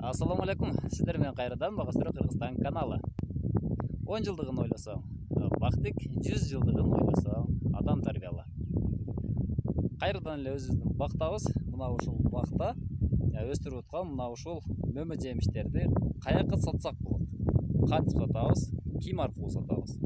Ассаламу алейкум. Сіздер мен қайрадан Бағастыру Қырғызстан каналы. 10 жылдығын ойласаң, бақтик 100 жылдығын ойласаң, адам тарбияла. Қайрадан эле өзүбүздүн бактабыз. Мына ушул бакта өстүрүп аткан мына ушул мөмө жемиштерди каяка сатсак болот? Кантип сатабыз? Ким аркылуу сатабыз?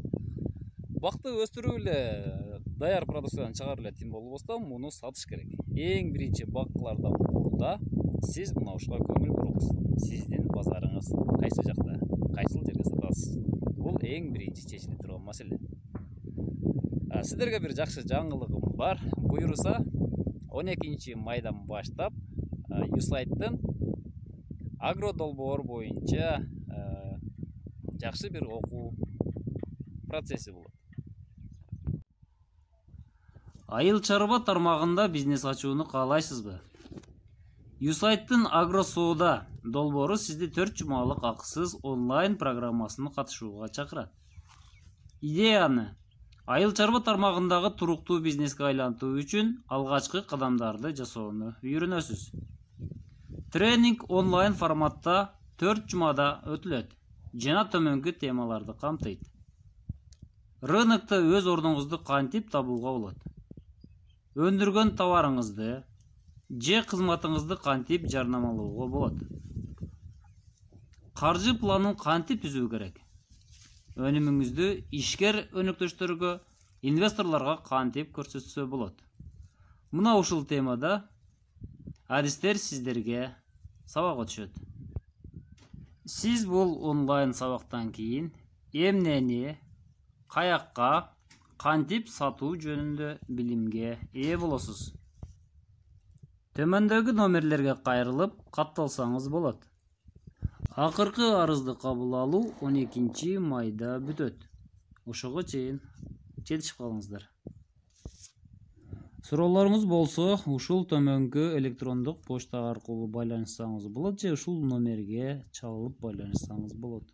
Бакты өстүрүп эле даяр продукцияны чыгарып эле тим болбостон, муну сатыш керек. Эң биринчи бакылардан мурда сиз мына ушуга көңүл буруңуз. Сиздин базарыңыз кайсы жакта, кайсыл жерге сатасыз? Бул эң биринчи чечилип турган маселе. Сиздерге бир жакшы жаңылыгым бар. Буюрса 12 майдан баштап USAID-тын агро долбоор боюнча жакшы бир окуу процесси болот. Айыл чарба тармагында бизнес ачууну каалайсызбы? USAID-тын агро соода долбоору сизди 4 жумалык акысыз онлайн программасына катышууга чакырат. Идеяны айыл чарба тармагындагы туруктуу бизнеске айлантуу үчүн алгачкы кадамдарды жасоону үйрөнөсүз. Тренинг онлайн форматта 4 жумада өтүлөт жана төмөнкү темаларды камтыйт. Рынокто өз ордуңузду кантип табууга болот? Өндүргөн товарыңызды же кызматыңызды кантип жарнамалоого болот? Каржы планын кантип түзүү керек? Өнүмүңүздү ишкер өнөктөштөргө, инвесторлорго кантип көрсөтсө болот? Мына ушул темада адистер сиздерге сабак өтүшөт. Сиз бул онлайн сабактан кийин эмнени, каякка, кантип сатуу жөнүндө билимге ээ болосуз. Төмөндөгү номерлерге кайрылып катталсаңыз болот. Акыркы арызды кабыл алуу 12 майда бүтөт. Ошого чейин жетишип калыңыздар. Суроолоруңуз болсо, ушул төмөнкү электрондук почта аркылуу байланышсаңыз болот же ушул номерге чалып байланышсаңыз болот.